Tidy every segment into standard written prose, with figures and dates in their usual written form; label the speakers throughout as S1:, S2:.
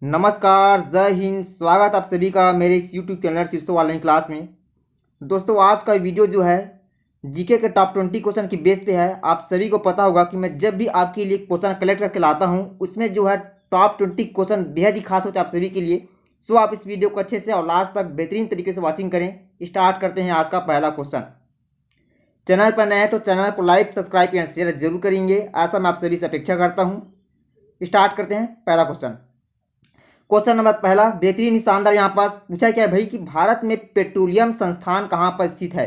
S1: नमस्कार, जय हिंद। स्वागत आप सभी का मेरे इस यूट्यूब चैनल शीर्षो ऑनलाइन क्लास में। दोस्तों, आज का वीडियो जो है जीके के टॉप 20 क्वेश्चन की बेस पे है। आप सभी को पता होगा कि मैं जब भी आपके लिए क्वेश्चन कलेक्ट करके लाता हूं, उसमें जो है टॉप 20 क्वेश्चन बेहद ही खास होते हैं आप सभी के लिए। सो आप इस वीडियो को अच्छे से और लास्ट तक बेहतरीन तरीके से वॉचिंग करें। स्टार्ट करते हैं आज का पहला क्वेश्चन। चैनल पर नए हैं तो चैनल को लाइक, सब्सक्राइब एंड शेयर जरूर करेंगे, ऐसा मैं आप सभी से अपेक्षा करता हूँ। स्टार्ट करते हैं पहला क्वेश्चन। क्वेश्चन नंबर पहला बेहतरीन शानदार यहाँ पास पूछा क्या है भाई कि भारत में पेट्रोलियम संस्थान कहाँ पर स्थित है।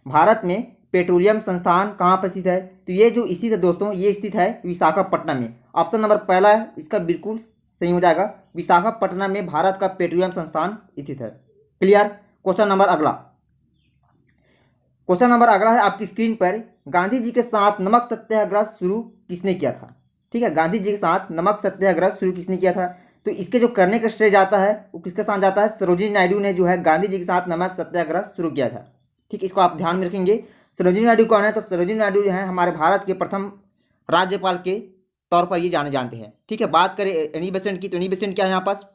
S1: भारत में पेट्रोलियम संस्थान कहाँ पर स्थित है? तो ये जो स्थित है दोस्तों, ये स्थित है विशाखापट्टनम में। ऑप्शन नंबर पहला है इसका बिल्कुल सही हो जाएगा। विशाखापट्टनम में भारत का पेट्रोलियम संस्थान स्थित है। क्लियर। क्वेश्चन नंबर अगला। क्वेश्चन नंबर अगला है आपकी स्क्रीन पर। गांधी जी के साथ नमक सत्याग्रह शुरू किसने किया था? ठीक है, गांधी जी के साथ नमक सत्याग्रह शुरू किसने किया था? तो इसके जो करने का श्रेय जाता है वो किसके साथ जाता है? सरोजिनी नायडू ने जो है गांधी जी के साथ नमक सत्याग्रह शुरू किया था। ठीक, इसको आप ध्यान में रखेंगे। सरोजिनी नायडू कौन है? तो सरोजिनी नायडू जो है हमारे भारत के प्रथम राज्यपाल के तौर पर ये जाने जानते हैं। ठीक है, बात करें एनी बेसेंट की, तो एनी बेसेंट क्या है यहाँ पास?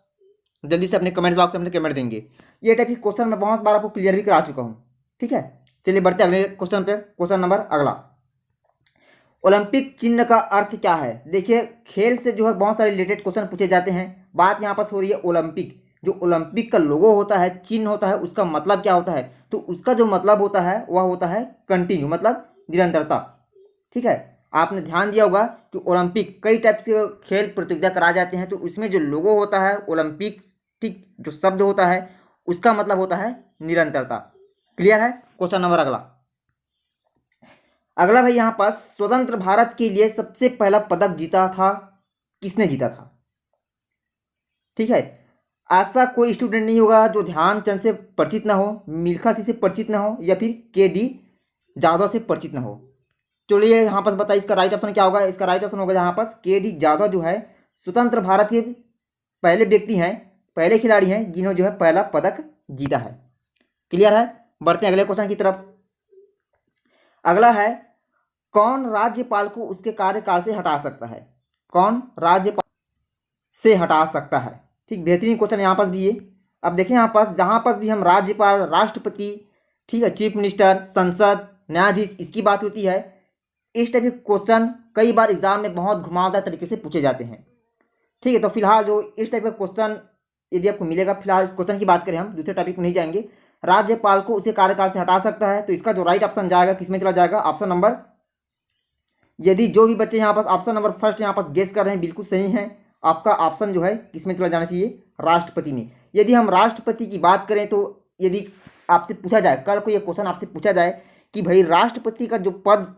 S1: जल्दी से अपने कमेंट्स बॉक्स में अपने कमेंट देंगे। ये टाइप के क्वेश्चन मैं बहुत बार आपको क्लियर भी करा चुका हूँ। ठीक है, चलिए बढ़ते अगले क्वेश्चन पे। क्वेश्चन नंबर अगला। ओलंपिक चिन्ह का अर्थ क्या है? देखिए, खेल से जो है बहुत सारे रिलेटेड क्वेश्चन पूछे जाते हैं। बात यहाँ पर हो रही है ओलंपिक। जो ओलंपिक का लोगो होता है, चिन्ह होता है, उसका मतलब क्या होता है? तो उसका जो मतलब होता है वह होता है कंटिन्यू, मतलब निरंतरता। ठीक है, आपने ध्यान दिया होगा कि ओलंपिक कई टाइप से खेल प्रतियोगिता कराए जाते हैं, तो उसमें जो लोगो होता है ओलंपिक, ठीक, जो शब्द होता है उसका मतलब होता है निरंतरता। क्लियर है। क्वेश्चन नंबर अगला। अगला भाई यहाँ पास स्वतंत्र भारत के लिए सबसे पहला पदक जीता था, किसने जीता था? ठीक है, ऐसा कोई स्टूडेंट नहीं होगा जो ध्यानचंद से परिचित ना हो, मिल्खा सिंह से परिचित ना हो, या फिर के डी जाधव से परिचित ना हो। चलिए यहाँ पास बताइए इसका राइट ऑप्शन क्या होगा। इसका राइट ऑप्शन होगा यहाँ पास के डी जाधव जो है स्वतंत्र भारत के पहले व्यक्ति हैं, पहले खिलाड़ी हैं जिन्होंने जो है पहला पदक जीता है। क्लियर है। बढ़ते हैं अगले क्वेश्चन की तरफ। अगला है कौन राज्यपाल को उसके कार्यकाल से हटा सकता है? कौन राज्यपाल से हटा सकता है? ठीक, बेहतरीन क्वेश्चन यहाँ पास भी है। अब देखिए यहाँ पास जहाँ पास भी हम राज्यपाल, राष्ट्रपति, ठीक है, चीफ मिनिस्टर, संसद, न्यायाधीश, इसकी बात होती है, इस टाइप के क्वेश्चन कई बार एग्जाम में बहुत घुमावदार तरीके से पूछे जाते हैं। ठीक है, तो फिलहाल जो इस टाइप का क्वेश्चन यदि आपको मिलेगा, फिलहाल इस क्वेश्चन की बात करें, हम दूसरे टॉपिक में नहीं जाएंगे। राज्यपाल को उसे कार्यकाल से हटा सकता है, तो इसका जो राइट ऑप्शन जाएगा किसमें चला जाएगा? ऑप्शन नंबर, यदि जो भी बच्चे यहाँ पास ऑप्शन नंबर फर्स्ट यहाँ पास गेस कर रहे हैं बिल्कुल सही है, आपका ऑप्शन जो है किसमें चला जाना चाहिए? राष्ट्रपति में। यदि हम राष्ट्रपति की बात करें तो यदि आपसे पूछा जाए, कल को ये क्वेश्चन आपसे पूछा जाए कि भाई राष्ट्रपति का जो पद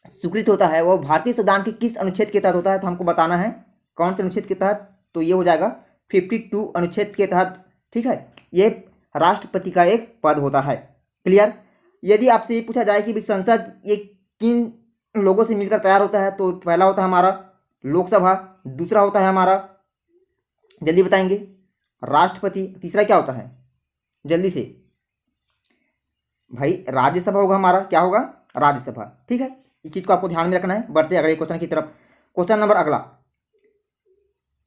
S1: स्वीकृत होता है वह भारतीय संविधान के किस अनुच्छेद के तहत होता है, तो हमको बताना है कौन से अनुच्छेद के तहत। तो ये हो जाएगा 52 अनुच्छेद के तहत। ठीक है, ये राष्ट्रपति का एक पद होता है। क्लियर। यदि आपसे ये पूछा जाए कि संसद ये किन लोगों से मिलकर तैयार होता है, तो पहला होता है हमारा लोकसभा, दूसरा होता है हमारा, जल्दी बताएंगे, राष्ट्रपति, तीसरा क्या होता है जल्दी से भाई? राज्यसभा होगा हमारा। क्या होगा? राज्यसभा। ठीक है, इस चीज को आपको ध्यान में रखना है। बढ़ते अगले क्वेश्चन की तरफ। क्वेश्चन नंबर अगला।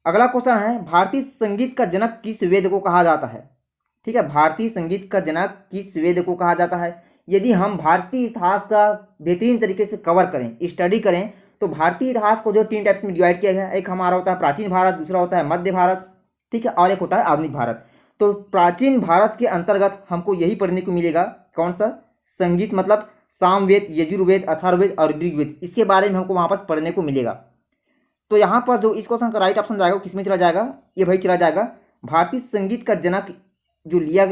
S1: अगला क्वेश्चन है भारतीय संगीत का जनक किस वेद को कहा जाता है? ठीक है, भारतीय संगीत का जनक किस वेद को कहा जाता है? यदि हम भारतीय इतिहास का बेहतरीन तरीके से कवर करें, स्टडी करें, तो भारतीय इतिहास को जो 3 टाइप्स में डिवाइड किया गया है। एक हमारा होता है प्राचीन भारत, दूसरा होता है मध्य भारत, ठीक है, और एक होता है आधुनिक भारत। तो प्राचीन भारत के अंतर्गत हमको यही पढ़ने को मिलेगा, कौन सा? संगीत, मतलब सामवेद, यजुर्वेद, अथर्ववेद और ऋग्वेद, इसके बारे में हमको वहां पर पढ़ने को मिलेगा। तो यहाँ पर जो इस क्वेश्चन का राइट ऑप्शन जाएगा वो किसमें चला जाएगा? ये भाई चला जाएगा भारतीय संगीत का जनक जो लिया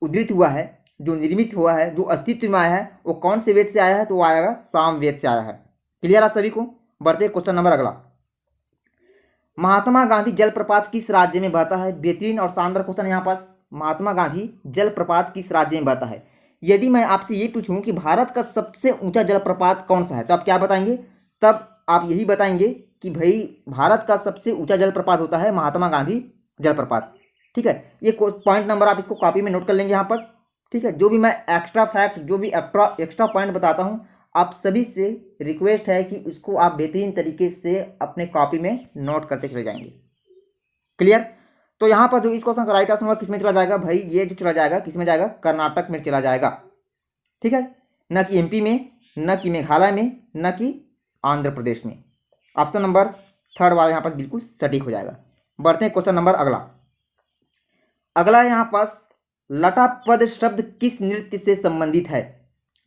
S1: उद्धृत हुआ है, जो निर्मित हुआ है, जो अस्तित्व में आया है, वो कौन से वेद से आया है? तो वो आएगा सामवेद से आया है। क्लियर है सभी को। बढ़ते क्वेश्चन नंबर अगला। महात्मा गांधी जलप्रपात किस राज्य में बहता है? बेहतरीन और शानदार क्वेश्चन यहाँ पास। महात्मा गांधी जलप्रपात किस राज्य में बहता है? यदि मैं आपसे ये पूछूं कि भारत का सबसे ऊंचा जलप्रपात कौन सा है, तो आप क्या बताएंगे? तब आप यही बताएंगे कि भाई भारत का सबसे ऊंचा जलप्रपात होता है महात्मा गांधी जलप्रपात। ठीक है, ये पॉइंट नंबर आप इसको कॉपी में नोट कर लेंगे यहाँ पास। ठीक है, जो भी मैं एक्स्ट्रा फैक्ट, जो भी एक्स्ट्रा पॉइंट बताता हूँ, आप सभी से रिक्वेस्ट है कि उसको आप बेहतरीन तरीके से अपने कॉपी में नोट करते चले जाएंगे। क्लियर। तो यहाँ पर जो इस क्वेश्चन का राइट ऑप्शन होगा किसमें चला जाएगा भाई, ये जो चला जाएगा किसमें जाएगा, कर्नाटक में चला जाएगा। ठीक है, न कि एमपी में, न कि मेघालय में, न कि आंध्र प्रदेश में। ऑप्शन नंबर थर्ड वाला यहाँ पर बिल्कुल सटीक हो जाएगा। बढ़ते हैं क्वेश्चन नंबर अगला। अगला यहाँ पास लटा पद शब्द किस नृत्य से संबंधित है।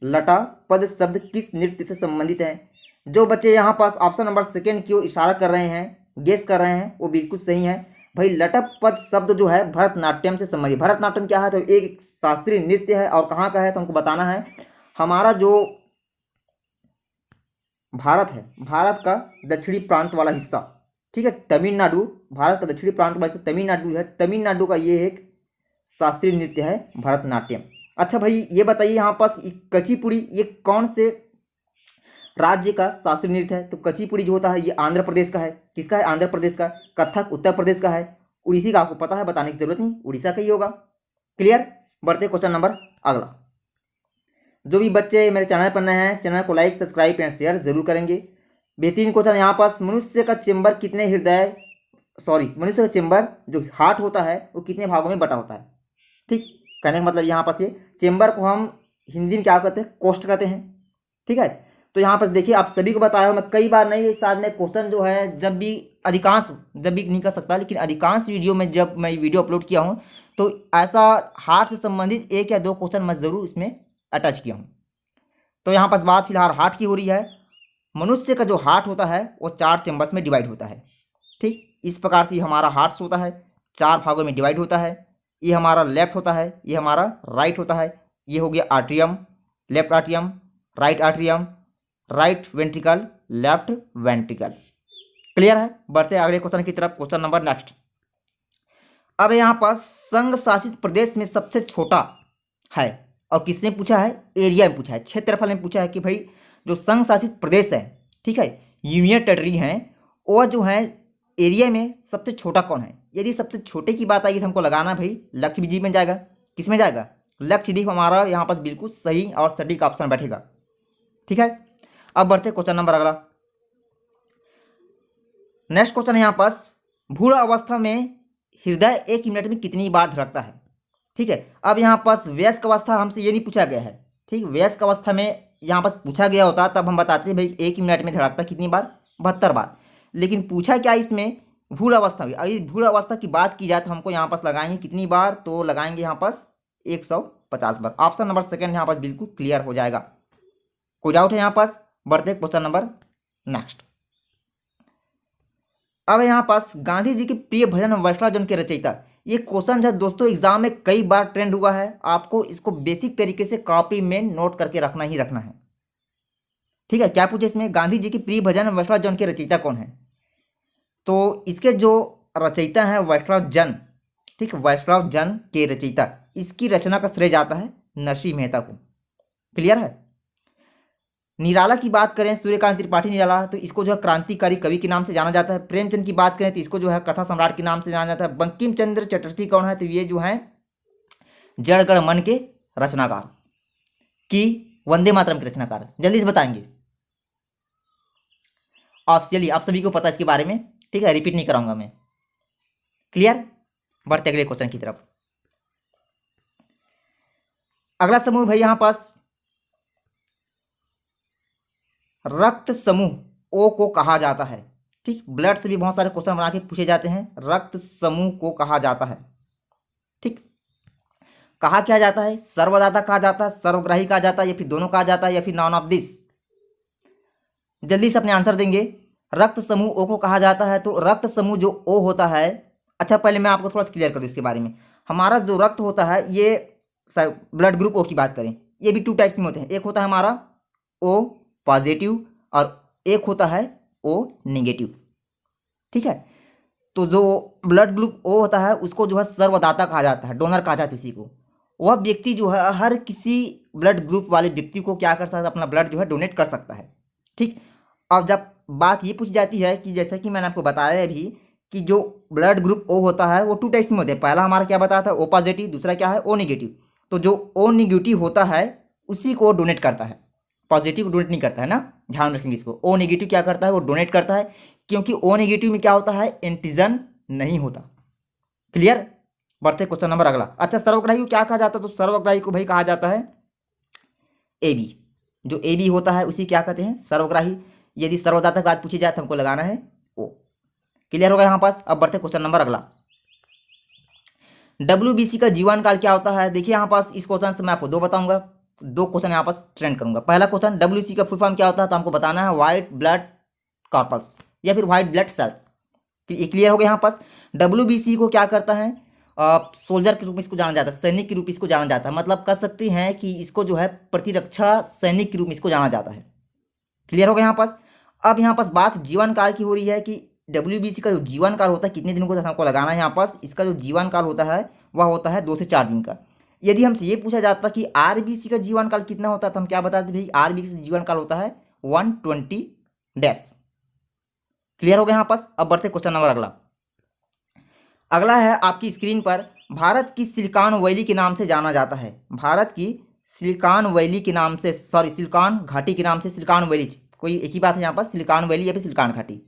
S1: लटा पद शब्द किस नृत्य से संबंधित है। जो बच्चे यहाँ पास ऑप्शन नंबर सेकेंड की ओर इशारा कर रहे हैं, गेस कर रहे हैं, वो बिल्कुल सही है भाई। लटप पद शब्द जो है भरतनाट्यम से संबंधित। भरतनाट्यम क्या है, तो एक शास्त्रीय नृत्य है, और कहाँ का है तो हमको बताना है। हमारा जो भारत है, भारत का दक्षिणी प्रांत वाला हिस्सा, ठीक है, तमिलनाडु, भारत का दक्षिणी प्रांत वाला हिस्सा तमिलनाडु है, तमिलनाडु का ये एक शास्त्रीय नृत्य है भरतनाट्यम। अच्छा भाई ये बताइए यहाँ पास कचिपुड़ी ये कौन से राज्य का शास्त्रीय नृत्य है। तो कचिपुड़ी जो होता है ये आंध्र प्रदेश का है। किसका है, आंध्र प्रदेश का। कथक उत्तर प्रदेश का है। उड़ीसी का आपको पता है, बताने की जरूरत नहीं, उड़ीसा का ही होगा। क्लियर। बढ़ते क्वेश्चन नंबर अगला। जो भी बच्चे मेरे चैनल पर नए हैं, चैनल को लाइक सब्सक्राइब एंड शेयर जरूर करेंगे। बेहतरीन क्वेश्चन यहाँ पास, मनुष्य का चेम्बर कितने हृदय, मनुष्य का चेम्बर जो हार्ट होता है वो कितने भागों में बटा होता है। ठीक, कहने का मतलब यहाँ पास ये चेम्बर को हम हिंदी में क्या कहते हैं, कोष्ठ कहते हैं। ठीक है, तो यहाँ पर देखिए आप सभी को बताया हूँ मैं कई बार, नहीं इस साथ में क्वेश्चन जो है जब भी अधिकांश, जब भी नहीं कर सकता लेकिन अधिकांश वीडियो में जब मैं वीडियो अपलोड किया हूँ तो ऐसा हार्ट से संबंधित एक या दो क्वेश्चन मैं जरूर इसमें अटैच किया हूँ। तो यहाँ पर बात फिलहाल हार्ट की हो रही है। मनुष्य का जो हार्ट होता है वो 4 चैम्बर्स में डिवाइड होता है। ठीक, इस प्रकार से हमारा हार्ट होता है, 4 भागों में डिवाइड होता है। ये हमारा लेफ्ट होता है, ये हमारा राइट होता है। ये हो गया atrium, left atrium, right atrium, right ventricle, left ventricle. Clear है। बढ़ते हैं अगले क्वेश्चन की तरफ। Question number next. अब यहाँ पास संघ शासित प्रदेश में सबसे छोटा है, और किसने पूछा है, एरिया में पूछा है, क्षेत्रफल में पूछा है कि भाई जो संघ शासित प्रदेश है, ठीक है, यूनियन टेरिटरी है, वो जो है एरिया में सबसे छोटा कौन है। यदि सबसे छोटे की बात आएगी तो हमको लगाना भाई लक्षद्वीप में जाएगा। किस में जाएगा, लक्षद्वीप हमारा यहाँ पास बिल्कुल सही और सटीक ऑप्शन बैठेगा। ठीक है, अब बढ़ते क्वेश्चन नंबर अगला। नेक्स्ट क्वेश्चन है यहाँ पास, भ्रूण अवस्था में हृदय 1 मिनट में कितनी बार धड़कता है। ठीक है, अब यहाँ पास वयस्क अवस्था हमसे ये नहीं पूछा गया है। ठीक, वयस्क अवस्था में यहाँ पास पूछा गया होता तब हम बताते हैं भाई 1 मिनट में धड़कता कितनी बार, 72 बार। लेकिन पूछा क्या इसमें, भ्रूण अवस्था में। अगर भ्रूण अवस्था की बात की जाए तो हमको यहाँ पास लगाएंगे कितनी बार, तो लगाएंगे यहाँ पास 150 बार। ऑप्शन नंबर सेकेंड यहाँ पास बिल्कुल क्लियर हो जाएगा। कोई डाउट है यहाँ पास। बढ़ते क्वेश्चन नंबर नेक्स्ट। अब यहाँ पास गांधी जी के प्रिय भजन वैष्णव जन के रचयिता। ये क्वेश्चन है दोस्तों एग्जाम में कई बार ट्रेंड हुआ है, आपको इसको बेसिक तरीके से कॉपी में नोट करके रखना ही रखना है। ठीक है, क्या पूछे इसमें, गांधी जी के प्रिय भजन वैष्णव जन के रचयिता कौन है। तो इसके जो रचयिता है वैष्णव जन, ठीक, वैष्णव जन के रचयिता, इसकी रचना का श्रेय जाता है नरसिंह मेहता को। क्लियर है। निराला की बात करें, सूर्यकांत त्रिपाठी निराला, तो इसको जो है क्रांतिकारी कवि के नाम से जाना जाता है। प्रेमचंद की बात करें तो इसको जो है कथा सम्राट के नाम से जाना जाता है। बंकिम चंद्र चटर्जी कौन है, तो ये जो है जड़गण मन के रचनाकार, की वंदे मातरम के रचनाकार। जल्दी से बताएंगे, ऑफिशियली आप सभी को पता है इसके बारे में। ठीक है, रिपीट नहीं कराऊंगा मैं। क्लियर। बढ़ते अगले क्वेश्चन की तरफ। अगला समूह भाई यहाँ पास रक्त समूह ओ को कहा जाता है। ठीक, ब्लड से भी बहुत सारे क्वेश्चन बना के पूछे जाते हैं। रक्त समूह को कहा जाता है। ठीक, कहा क्या जाता है, सर्वदाता कहा जाता है, सर्वग्राही कहा जाता है, या फिर दोनों कहा जाता है, या फिर नॉन ऑफ दिस। जल्दी से अपने आंसर देंगे। रक्त समूह ओ को कहा जाता है, तो रक्त समूह जो ओ होता है, अच्छा पहले मैं आपको थोड़ा सा क्लियर कर दूं इसके बारे में। हमारा जो रक्त होता है, ये ब्लड ग्रुप ओ की बात करें, ये भी 2 टाइप्स में होते हैं। एक होता है हमारा ओ पॉजिटिव और एक होता है ओ नेगेटिव। ठीक है, तो जो ब्लड ग्रुप ओ होता है उसको जो है सर्वदाता कहा जाता है, डोनर कहा जाता है किसी को। वह व्यक्ति जो है हर किसी ब्लड ग्रुप वाले व्यक्ति को क्या कर सकता है, अपना ब्लड जो है डोनेट कर सकता है। ठीक, अब जब बात ये पूछी जाती है कि जैसा कि मैंने आपको बताया अभी कि जो ब्लड ग्रुप ओ होता है वो 2 टाइप्स में होते हैं। पहला हमारा क्या बताया था, ओ पॉजिटिव, दूसरा क्या है, ओ नेगेटिव। तो जो ओ नेगेटिव होता है उसी को डोनेट करता है, पॉजिटिव को डोनेट नहीं करता है ना, ध्यान रखेंगे इसको। ओ नेगेटिव क्या करता है, वो डोनेट करता है, क्योंकि ओ नेगेटिव में क्या होता है, एंटीजन नहीं होता। क्लियर। बढ़ते क्वेश्चन नंबर अगला। अच्छा, सर्वग्राही को क्या कहा जाता है? तो सर्वग्राही को भाई कहा जाता है ए बी। जो ए बी होता है उसी क्या कहते हैं? सर्वग्राही। यदि सर्वदाता का पूछी जाए तो हमको लगाना है ओ। क्लियर होगा यहाँ पास। अब बढ़ते क्वेश्चन नंबर अगला। डब्ल्यूबीसी का जीवन काल क्या होता है? देखिए यहाँ पास इस क्वेश्चन से मैं आपको दो बताऊंगा, दो क्वेश्चन यहाँ पास ट्रेंड करूंगा। पहला क्वेश्चन, डब्ल्यूबीसी का फुल फॉर्म क्या होता है? तो हमको बताना है व्हाइट ब्लड कॉर्पस या फिर व्हाइट ब्लड सेल्स। क्लियर हो गया यहाँ पास। डब्ल्यूबीसी को क्या करता है? सोल्जर के रूप में इसको जाना जाता है, सैनिक के रूप में इसको जाना जाता है। मतलब कह सकते हैं कि इसको जो है प्रतिरक्षा सैनिक के रूप में इसको जाना जाता है। क्लियर हो गया यहाँ पास। अब यहाँ पास बात जीवन काल की हो रही है कि डब्ल्यूबीसी का जो जीवन काल होता है कितने दिनों को हमको लगाना है यहाँ पास। इसका जो जीवन काल होता है वह होता है 2 से 4 दिन का। यदि हमसे ये पूछा जाता कि आरबीसी का जीवन काल कितना होता है तो हम क्या बताते भाई? आरबीसी का जीवन काल होता है 120 डेज। क्लियर हो गया यहाँ पास। अब बढ़ते क्वेश्चन नंबर अगला। अगला है आपकी स्क्रीन पर, भारत की सिलिकॉन वैली के नाम से जाना जाता है। भारत की सिलिकॉन वैली के नाम से, सॉरी सिलिकॉन घाटी के नाम से, सिलिकॉन वैली कोई एक ही बात है यहाँ पर, सिलिकॉन वैली या फिर सिलिकॉन घाटी।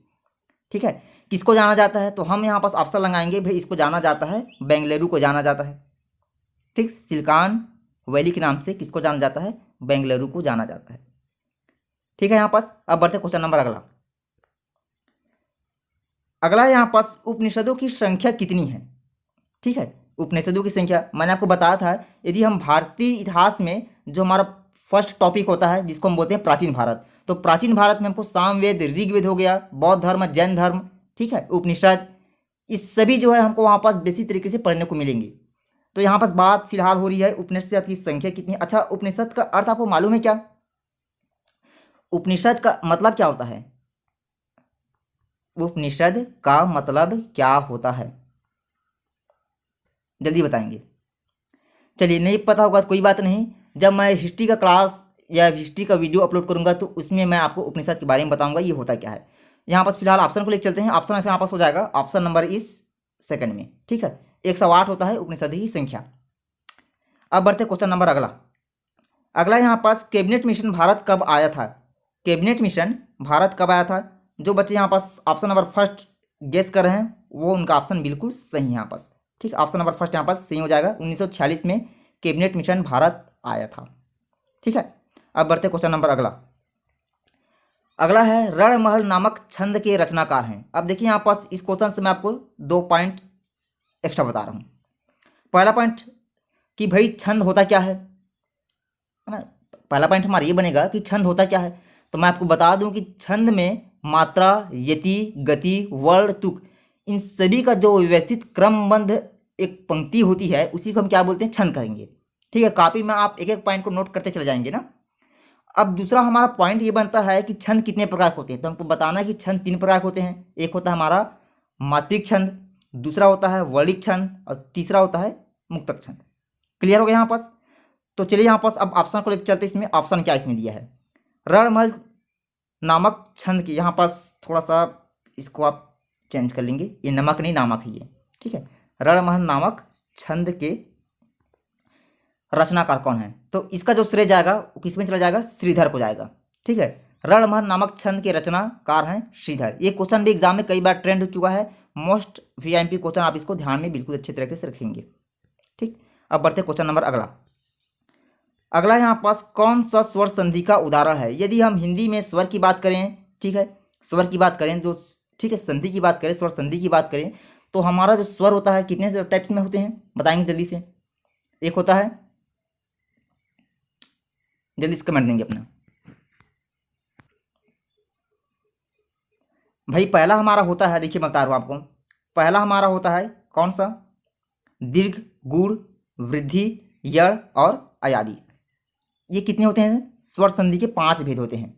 S1: ठीक है, किसको जाना जाता है? तो हम यहाँ पास ऑप्शन लगाएंगे भाई, इसको जाना जाता है बेंगलुरु को जाना जाता है। ठीक, सिलिकॉन वैली के नाम से किसको जाना जाता है? बेंगलुरु को जाना जाता है। ठीक है यहाँ पास। अब बढ़ते क्वेश्चन नंबर अगला। अगला यहाँ पास, उपनिषदों की संख्या कितनी है? ठीक है, उपनिषदों की संख्या मैंने आपको बताया था। यदि हम भारतीय इतिहास में जो हमारा फर्स्ट टॉपिक होता है जिसको हम बोलते हैं प्राचीन भारत, तो प्राचीन भारत में हमको सामवेद, ऋग्वेद हो गया, बौद्ध धर्म, जैन धर्म, ठीक है, उपनिषद, इस सभी जो है हमको वहाँ पास बेसिक तरीके से पढ़ने को मिलेंगे। तो यहाँ पास बात फिलहाल हो रही है उपनिषद की संख्या कितनी। अच्छा, उपनिषद का अर्थ आपको मालूम है क्या? उपनिषद का मतलब क्या होता है? उपनिषद का मतलब क्या होता है? जल्दी बताएंगे। चलिए, नहीं पता होगा तो कोई बात नहीं, जब मैं हिस्ट्री का क्लास या हिस्ट्री का वीडियो अपलोड करूंगा तो उसमें मैं आपको उपनिषद के बारे में बताऊंगा ये होता क्या है। यहाँ पास फिलहाल ऑप्शन को लेकर चलते हैं। ऑप्शन ऐसे यहाँ पास हो जाएगा, ऑप्शन नंबर इस सेकंड में। ठीक है, 108 होता है उपनिषद की संख्या। अब बढ़ते क्वेश्चन नंबर अगला। अगला यहाँ पास, कैबिनेट मिशन भारत कब आया था? कैबिनेट मिशन भारत कब आया था? जो बच्चे यहाँ पास ऑप्शन नंबर फर्स्ट गेस कर रहे हैं वो उनका ऑप्शन बिल्कुल सही है यहाँ पास। ठीक, ऑप्शन नंबर फर्स्ट यहाँ पास सही हो जाएगा। 1946 में कैबिनेट मिशन भारत आया था। ठीक है, अब बढ़ते क्वेश्चन नंबर अगला। अगला है, रणमहल नामक छंद के रचनाकार हैं। अब देखिए यहाँ पास इस क्वेश्चन से मैं आपको 2 पॉइंट एक्स्ट्रा बता रहा हूँ। पहला पॉइंट कि भाई छंद होता क्या है ना। पहला पॉइंट हमारा ये बनेगा कि छंद होता क्या है। तो मैं आपको बता दूं कि छंद में मात्रा, यति, गति, वर्ण, तुक, इन सभी का जो व्यवस्थित क्रमबद्ध एक पंक्ति होती है उसी को हम क्या बोलते हैं? छंद कहेंगे। ठीक है, कॉपी में आप एक एक पॉइंट को नोट करते चले जाएंगे ना। अब दूसरा हमारा पॉइंट ये बनता है कि छंद कितने प्रकार के होते हैं। तो हमको बताना है कि छंद 3 प्रकार के होते हैं। एक होता है हमारा मात्रिक छंद, दूसरा होता है वर्णिक छंद और तीसरा होता है मुक्तक छंद। क्लियर हो गया यहाँ पास। तो चलिए यहाँ पास अब ऑप्शन को लेकर चलते। इसमें ऑप्शन क्या इसमें दिया है? रणमहल नामक छंद की, यहाँ पास थोड़ा सा इसको आप चेंज कर लेंगे, ये नमक नहीं नामक है ये। ठीक है, रणमहल नामक छंद के रचनाकार कौन है? तो इसका जो श्रेय जाएगा वो किसमें चला जाएगा? श्रीधर को जाएगा। ठीक है, रणमहल नामक छंद के रचनाकार हैं श्रीधर। ये क्वेश्चन भी एग्जाम में कई बार ट्रेंड हो चुका है। मोस्ट वीआईपी क्वेश्चन, आप इसको ध्यान में बिल्कुल अच्छे तरीके से रखेंगे। ठीक, अब बढ़ते क्वेश्चन नंबर अगला। अगला यहाँ पास, कौन सा स्वर संधि का उदाहरण है? यदि हम हिंदी में स्वर की बात करें, ठीक है, स्वर की बात करें जो, ठीक है, संधि की बात करें, स्वर संधि की बात करें, तो हमारा जो स्वर होता है कितने टाइप्स में होते हैं बताएंगे जल्दी से। एक होता है, जल्दी से कमेंट देंगे अपना भाई। पहला हमारा होता है, देखिए मैं बता रहा हूं आपको, पहला हमारा होता है कौन सा? दीर्घ, गुण, वृद्धि, यड़ और अयादि। ये कितने होते हैं? स्वर संधि के 5 भेद होते हैं।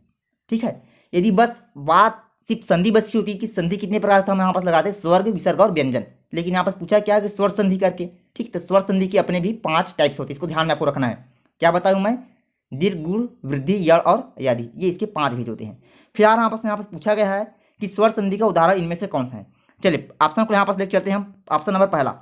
S1: ठीक है, यदि बस बात सिर्फ संधि बस की होती है कि संधि कितने प्रकार का, हम यहाँ पास लगाते हैं स्वर्ग, विसर्ग और व्यंजन। लेकिन यहाँ पास पूछा क्या कि स्वर संधि करके। ठीक, तो स्वर संधि के अपने भी 5 टाइप्स होते हैं, इसको ध्यान में आपको रखना है। क्या बताऊँ मैं? दीर्घ, गुण, वृद्धि, यड़ और अयादि, ये इसके 5 भेद होते हैं। फिर यहाँ पास पूछा गया है कि स्वर संधि का उदाहरण इनमें से कौन सा है। चलिए ऑप्शन को यहाँ पास लेकर चलते हैं हम। ऑप्शन नंबर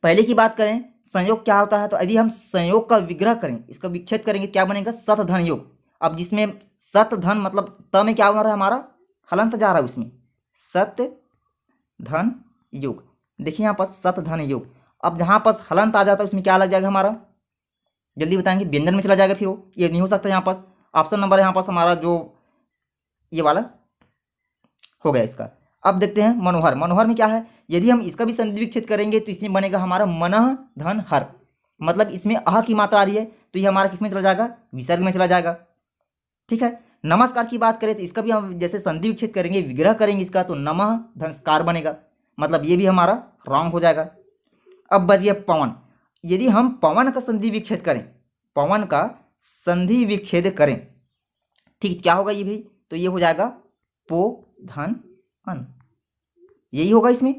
S1: पहले की बात करें, संयोग क्या होता है? तो यदि हम संयोग का विग्रह करें, इसका विच्छेद करेंगे, क्या बनेगा? सत धन योग। अब जिसमें सत धन मतलब त में क्या बन रहा है हमारा? हलंत जा रहा है उसमें, सत धन योग। देखिए यहाँ पर सत धन योग। अब जहाँ पर हलंत आ जाता है उसमें क्या लग जाएगा हमारा, जल्दी बताएंगे, व्यंजन में चला जाएगा फिर वो, ये नहीं हो सकता। यहाँ पर ऑप्शन नंबर यहाँ पर हमारा जो ये वाला हो गया इसका। अब देखते हैं मनोहर। मनोहर में क्या है, यदि हम इसका भी संधि विच्छेद करेंगे तो इसमें बनेगा हमारा मनः धन हर, मतलब इसमें अह की मात्रा आ रही है तो ये हमारा किस में चला जाएगा, विसर्ग में चला जाएगा। ठीक है। नमस्कार की बात करें तो इसका भी हम जैसे संधि विच्छेद करेंगे, विग्रह करेंगे इसका, तो नमः धनस्कार बनेगा, मतलब ये भी हमारा रॉन्ग हो जाएगा। अब बच गया पवन। यदि हम पवन का संधि विच्छेद करें, पवन का संधि विच्छेद करें, ठीक, क्या होगा ये भी, तो ये हो जाएगा पो धन अन, यही होगा इसमें,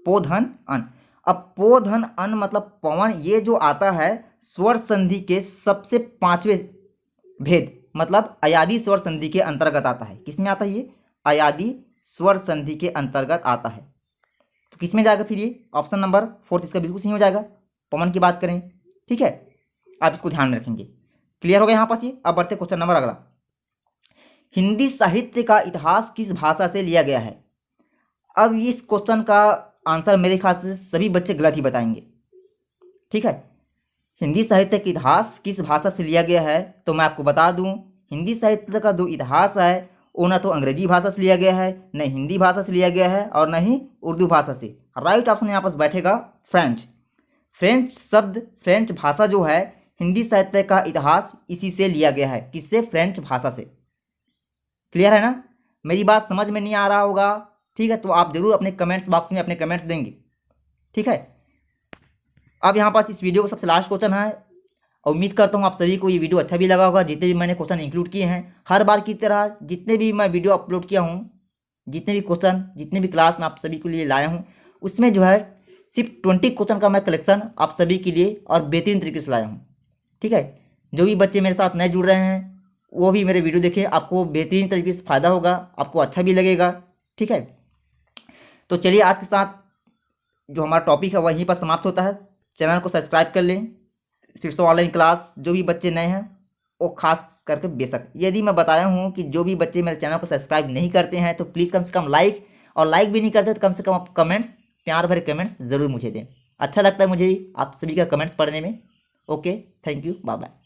S1: पो धन अन। अब पो धन अन मतलब पवन, ये जो आता है स्वर संधि के सबसे पांचवें भेद, मतलब अयादी स्वर संधि के अंतर्गत आता है। किसमें आता है ये, अयादी स्वर संधि के अंतर्गत आता है। तो किसमें जाएगा फिर ये, ऑप्शन नंबर 4 इसका बिल्कुल सही हो जाएगा, पवन की बात करें। ठीक है, आप इसको ध्यान में रखेंगे। क्लियर हो गया यहाँ पास ये। अब बढ़ते क्वेश्चन नंबर अगला, हिंदी साहित्य का इतिहास किस भाषा से लिया गया है। अब इस क्वेश्चन का आंसर मेरे ख्याल से सभी बच्चे गलत ही बताएंगे। ठीक है, हिंदी साहित्य का इतिहास किस भाषा से लिया गया है, तो मैं आपको बता दूं, हिंदी साहित्य का जो इतिहास है वो ना तो अंग्रेजी भाषा से लिया गया है, न हिंदी भाषा से लिया गया है, और न ही उर्दू भाषा से। राइट ऑप्शन यहाँ पास बैठेगा फ्रेंच। फ्रेंच शब्द, फ्रेंच भाषा जो है, हिंदी साहित्य का इतिहास इसी से लिया गया है। किससे, फ्रेंच भाषा से। क्लियर है ना, मेरी बात समझ में नहीं आ रहा होगा, ठीक है, तो आप जरूर अपने कमेंट्स बॉक्स में अपने कमेंट्स देंगे। ठीक है, अब यहाँ पास इस वीडियो का सबसे लास्ट क्वेश्चन है, उम्मीद करता हूँ आप सभी को ये वीडियो अच्छा भी लगा होगा। जितने भी मैंने क्वेश्चन इंक्लूड किए हैं, हर बार की तरह जितने भी मैं वीडियो अपलोड किया हूँ, जितने भी क्वेश्चन, जितने भी क्लास में आप सभी के लिए लाया हूँ, उसमें जो है सिर्फ 20 क्वेश्चन का मैं कलेक्शन आप सभी के लिए और बेहतरीन तरीके से लाया हूँ। ठीक है, जो भी बच्चे मेरे साथ नए जुड़ रहे हैं वो भी मेरे वीडियो देखें, आपको बेहतरीन तरीके से फ़ायदा होगा, आपको अच्छा भी लगेगा। ठीक है, तो चलिए आज के साथ जो हमारा टॉपिक है वहीं पर समाप्त होता है। चैनल को सब्सक्राइब कर लें। शीर्षो ऑनलाइन क्लास, जो भी बच्चे नए हैं वो खास करके बेशक, यदि मैं बताया हूँ कि जो भी बच्चे मेरे चैनल को सब्सक्राइब नहीं करते हैं तो प्लीज़ कम से कम लाइक, और लाइक भी नहीं करते तो कम से कम आप कमेंट्स, प्यार भरे कमेंट्स ज़रूर मुझे दें। अच्छा लगता है मुझे आप सभी का कमेंट्स पढ़ने में। Okay, thank you, bye bye.